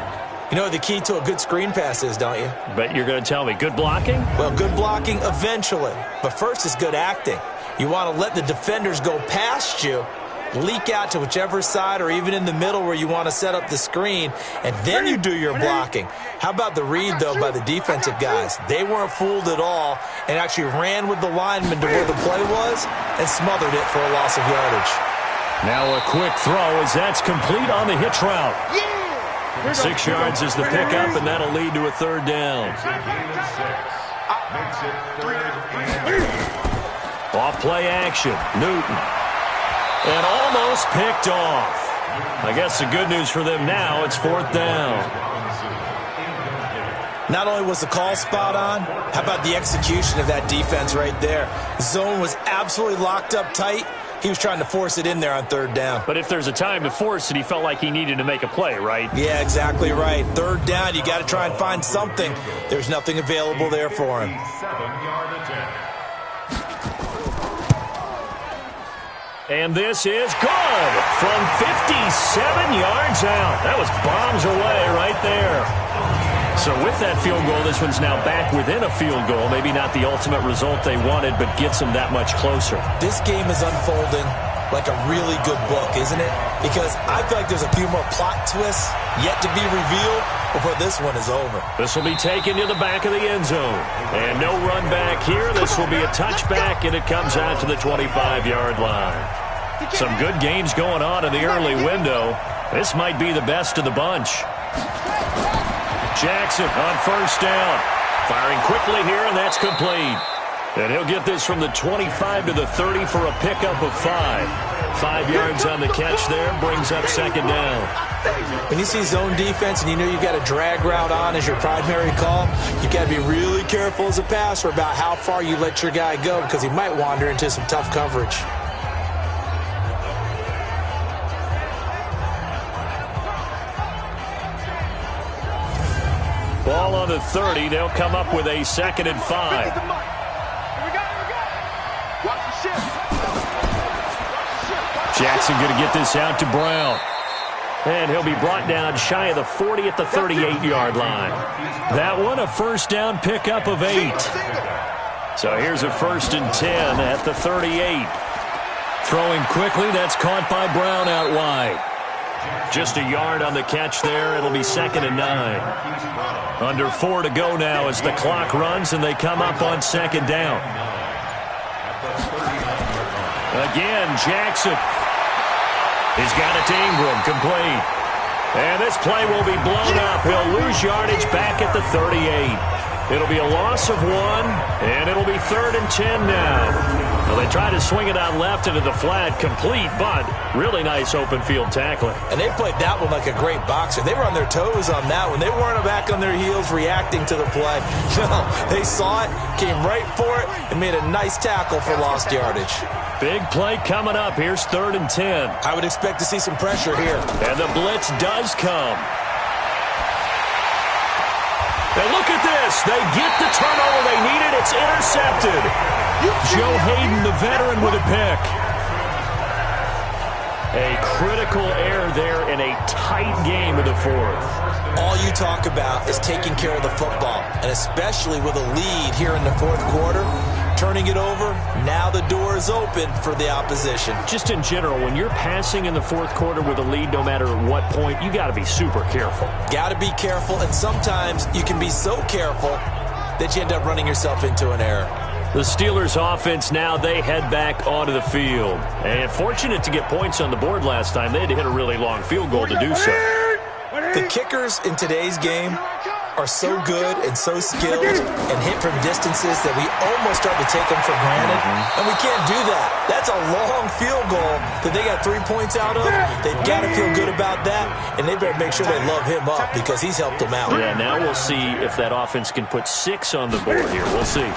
You know what the key to a good screen pass is, don't you? Bet you're going to tell me. Good blocking? Well, good blocking eventually. But first is good acting. You want to let the defenders go past you, leak out to whichever side or even in the middle where you want to set up the screen, and then you do your blocking. How about the read, though, by the defensive guys? They weren't fooled at all and actually ran with the lineman to where the play was and smothered it for a loss of yardage. Now a quick throw as that's complete on the hitch route. 6 yards is the pickup, and that'll lead to a 3rd down. Off play action, Newton. And almost picked off. I guess the good news for them now, it's 4th down. Not only was the call spot on, how about the execution of that defense right there? The zone was absolutely locked up tight. He was trying to force it in there on 3rd down. But if there's a time to force it, he felt like he needed to make a play, right? Yeah, exactly right. 3rd down, you got to try and find something. There's nothing available there for him. And this is good from 57 yards out. That was bombs away right there. So with that field goal, this one's now back within a field goal. Maybe not the ultimate result they wanted, but gets them that much closer. This game is unfolding like a really good book, isn't it? Because I feel like there's a few more plot twists yet to be revealed before this one is over. This will be taken to the back of the end zone. And no run back here. This will be a touchback, and it comes out to the 25-yard line. Some good games going on in the early window. This might be the best of the bunch. Jackson on 1st down. Firing quickly here, and that's complete. And he'll get this from the 25 to the 30 for a pickup of 5. 5 yards on the catch there, brings up 2nd down. When you see zone defense and you know you've got a drag route on as your primary call, you've got to be really careful as a passer about how far you let your guy go because he might wander into some tough coverage. Ball on the 30. They'll come up with a 2nd and 5. Jackson going to get this out to Brown. And he'll be brought down shy of the 40 at the 38-yard line. That one a 1st down pickup of 8. So here's a 1st and 10 at the 38. Throwing quickly, that's caught by Brown out wide. Just a yard on the catch there. It'll be 2nd and 9. Under 4 to go now as the clock runs and they come up on 2nd down. Again, Jackson. He's got it to Ingram, complete. And this play will be blown up. He'll lose yardage back at the 38. It'll be a loss of 1, and it'll be 3rd and 10 now. Well, they try to swing it out left into the flat, complete, but really nice open field tackling. And they played that one like a great boxer. They were on their toes on that one. They weren't back on their heels reacting to the play. No, they saw it, came right for it, and made a nice tackle for lost yardage. Big play coming up. Here's 3rd and 10. I would expect to see some pressure here. And the blitz does come. And look at this. They get the turnover they needed. It's intercepted. Joe Hayden, the veteran, with a pick. A critical error there in a tight game of the 4th. All you talk about is taking care of the football, and especially with a lead here in the 4th quarter. Turning it over, now the door is open for the opposition. Just in general, when you're passing in the 4th quarter with a lead, no matter at what point, you got to be super careful. Got to be careful, and sometimes you can be so careful that you end up running yourself into an error. The Steelers offense now, they head back onto the field. And fortunate to get points on the board last time. They had to hit a really long field goal to do so. The kickers in today's game are so good and so skilled and hit from distances that we almost start to take them for granted. And we can't do that. That's a long field goal that they got 3 points out of. They've got to feel good about that, and they better make sure they love him up because he's helped them out. Yeah, now we'll see if that offense can put 6 on the board here. We'll see.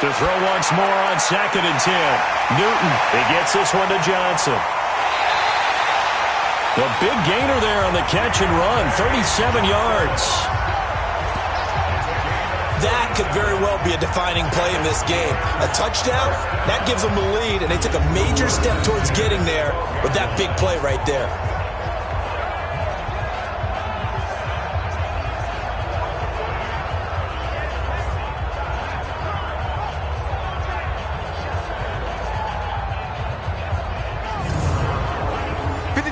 To throw once more on 2nd and 10. Newton, he gets this one to Johnson. The big gainer there on the catch and run, 37 yards. that could very well be a defining play in this game. A touchdown, that gives them the lead, and they took a major step towards getting there with that big play right there.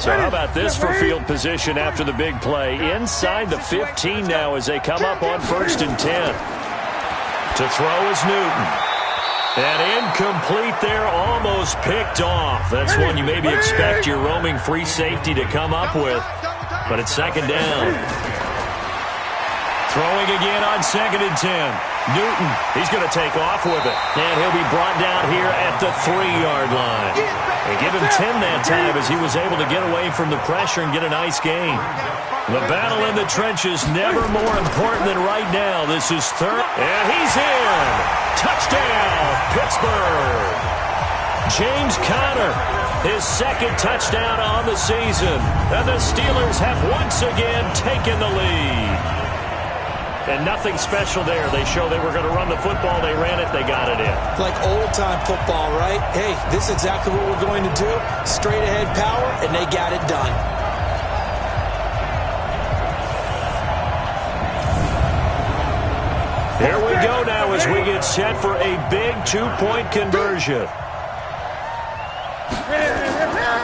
So how about this for field position after the big play? Inside the 15 now as they come up on 1st and 10. To throw is Newton. And incomplete there, almost picked off. That's one you maybe expect your roaming free safety to come up with. But it's 2nd down. Throwing again on 2nd and 10. Newton, he's going to take off with it. And he'll be brought down here at the 3-yard line. They give him 10 that time as he was able to get away from the pressure and get a nice gain. The battle in the trenches never more important than right now. This is 3rd. And he's in. Touchdown, Pittsburgh. James Conner, his 2nd touchdown on the season. And the Steelers have once again taken the lead. And nothing special there. They show they were going to run the football. They ran it. They got it in. Like old-time football, right? Hey, this is exactly what we're going to do. Straight-ahead power, and they got it done. Here we go now as we get set for a big 2-point conversion.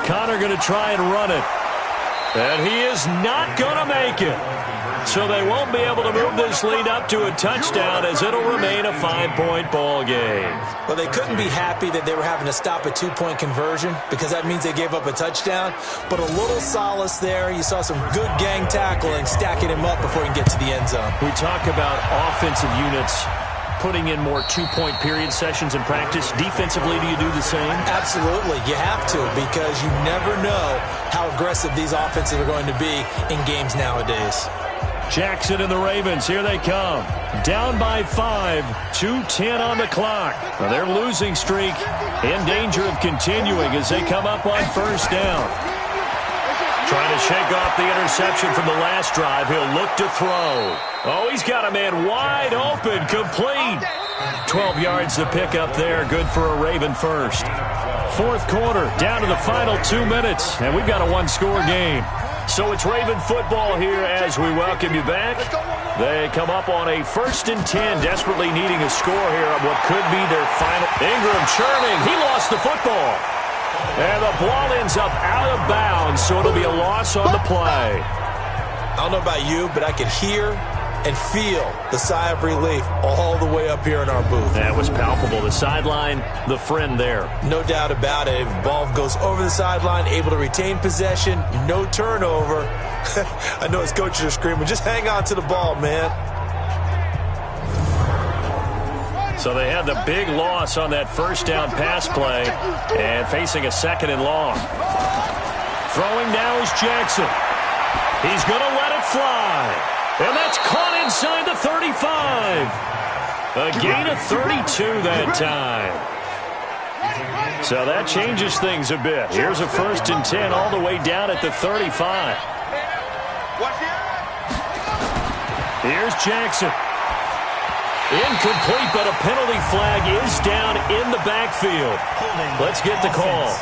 Conner going to try and run it. And he is not going to make it. So they won't be able to move this lead up to a touchdown as it'll remain a 5-point ball game. Well, they couldn't be happy that they were having to stop a 2-point conversion because that means they gave up a touchdown. But a little solace there. You saw some good gang tackling, stacking him up before he can get to the end zone. We talk about offensive units putting in more 2-point period sessions in practice. Defensively, do you do the same? Absolutely. You have to because you never know how aggressive these offenses are going to be in games nowadays. Jackson and the Ravens, here they come. Down by 5, 2:10 on the clock. Now their losing streak in danger of continuing as they come up on 1st down. Trying to shake off the interception from the last drive. He'll look to throw. Oh, he's got a man wide open, complete. 12 yards to pick up there, good for a Raven first. 4th quarter, down to the final 2 minutes, and we've got a 1-score game. So it's Raven football here as we welcome you back. They come up on a 1st and 10, desperately needing a score here on what could be their final. Ingram churning. He lost the football. And the ball ends up out of bounds, so it'll be a loss on the play. I don't know about you, but I could hear and feel the sigh of relief all the way up here in our booth. That was palpable. The sideline, the friend there. No doubt about it. If the ball goes over the sideline, able to retain possession, no turnover. I know his coaches are screaming, just hang on to the ball, man. So they had the big loss on that 1st down pass play and facing a 2nd and long. Throwing now is Jackson. He's going to let it fly. And that's caught inside the 35. A gain of 32 that time. So that changes things a bit. Here's a 1st and 10 all the way down at the 35. Here's Jackson. Incomplete, but a penalty flag is down in the backfield. Let's get the call.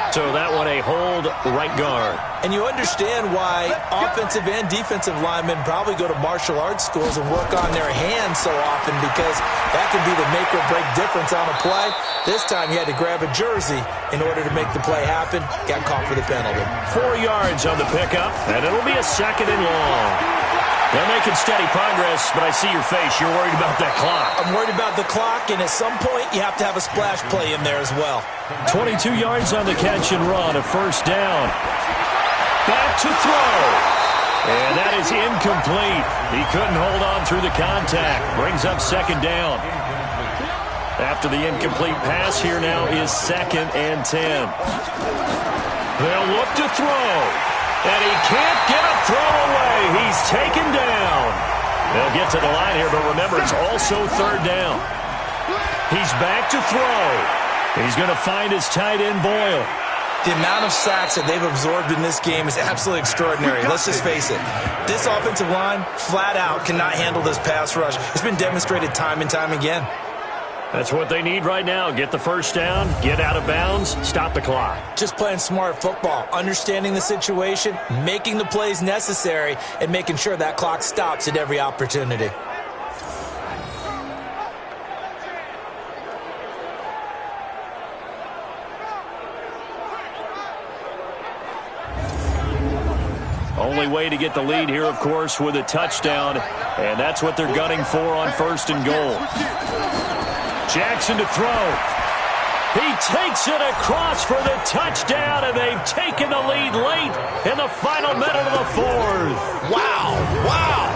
So that one a hold right guard. And you understand why offensive and defensive linemen probably go to martial arts schools and work on their hands so often because that can be the make or break difference on a play. This time he had to grab a jersey in order to make the play happen. Got caught for the penalty. 4 yards on the pickup, and it'll be a 2nd and long. They're making steady progress, but I see your face. You're worried about that clock. I'm worried about the clock, and at some point, you have to have a splash play in there as well. 22 yards on the catch and run, a 1st down. Back to throw. And that is incomplete. He couldn't hold on through the contact. Brings up 2nd down. After the incomplete pass, here now is 2nd and 10. They'll look to throw. And he can't get a throw away. He's taken down. They'll get to the line here, but remember, it's also 3rd down. He's back to throw. He's going to find his tight end, Boyle. The amount of sacks that they've absorbed in this game is absolutely extraordinary. Let's just face it. This offensive line, flat out, cannot handle this pass rush. It's been demonstrated time and time again. That's what they need right now. Get the first down, get out of bounds, stop the clock. Just playing smart football, understanding the situation, making the plays necessary, and making sure that clock stops at every opportunity. Only way to get the lead here, of course, with a touchdown, and that's what they're gunning for on 1st and goal. Jackson to throw. He takes it across for the touchdown, and they've taken the lead late in the final minute of the 4th. Wow, wow.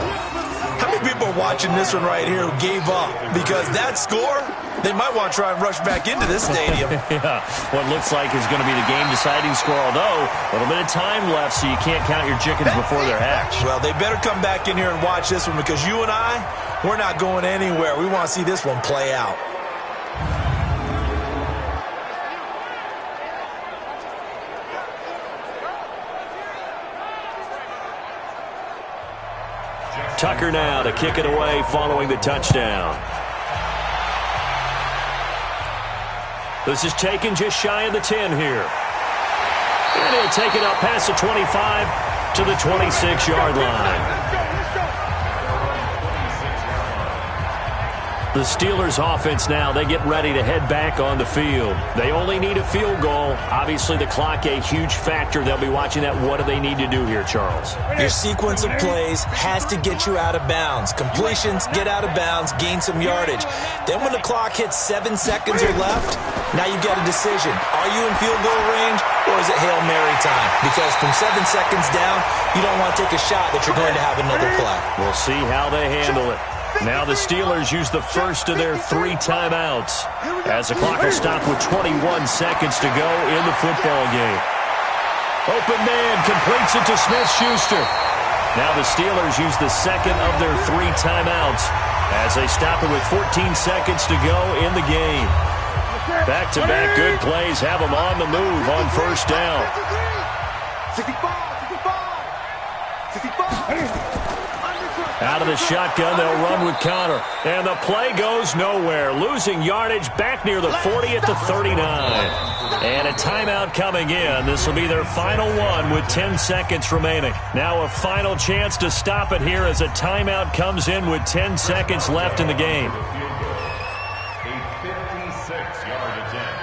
How many people are watching this one right here who gave up? Because that score, they might want to try and rush back into this stadium. Yeah, what looks like is going to be the game-deciding score, although a little bit of time left, so you can't count your chickens before they're hatched. Well, they better come back in here and watch this one, because you and I, we're not going anywhere. We want to see this one play out. Tucker now to kick it away following the touchdown. This is taken just shy of the 10 here. And he'll take it up past the 25 to the 26-yard line. The Steelers offense now, they get ready to head back on the field. They only need a field goal. Obviously, the clock a huge factor. They'll be watching that. What do they need to do here, Charles? Your sequence of plays has to get you out of bounds. Completions, get out of bounds, gain some yardage. Then when the clock hits 7 seconds or left, now you get a decision. Are you in field goal range, or is it Hail Mary time? Because from 7 seconds down, you don't want to take a shot that you're going to have another play. We'll see how they handle it. Now the Steelers use the first of their 3 timeouts as the clock will stop with 21 seconds to go in the football game. Open man completes it to Smith-Schuster. Now the Steelers use the second of their 3 timeouts as they stop it with 14 seconds to go in the game. Back-to-back good plays have them on the move on first down. 65. Out of the shotgun, they'll run with Connor. And the play goes nowhere. Losing yardage back near the 40 at the 39. And a timeout coming in. This will be their final one with 10 seconds remaining. Now a final chance to stop it here as a timeout comes in with 10 seconds left in the game. A 56-yard attempt.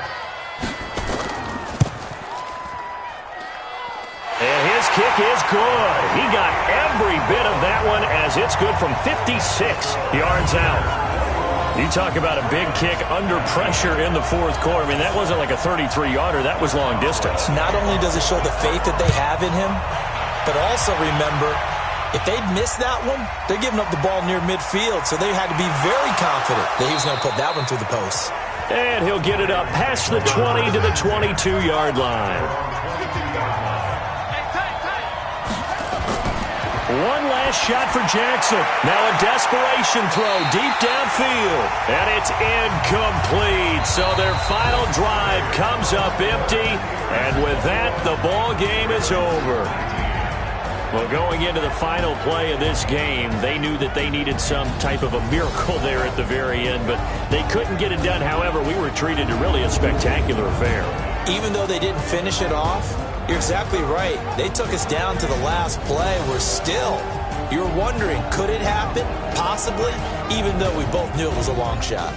And his kick is good. He got every bit of that one as it's good from 56 yards out. You talk about a big kick under pressure in the 4th quarter. I mean, that wasn't like a 33-yarder. That was long distance. Not only does it show the faith that they have in him, but also remember, if they'd missed that one, they're giving up the ball near midfield, so they had to be very confident that he was going to put that one through the post. And he'll get it up past the 20 to the 22-yard line. One last shot for Jackson. Now a desperation throw deep downfield. And it's incomplete. So their final drive comes up empty. And with that, the ball game is over. Well, going into the final play of this game, they knew that they needed some type of a miracle there at the very end, but they couldn't get it done. However, we were treated to really a spectacular affair. Even though they didn't finish it off, you're exactly right. They took us down to the last play. We're still, you're wondering, could it happen? Possibly, even though we both knew it was a long shot.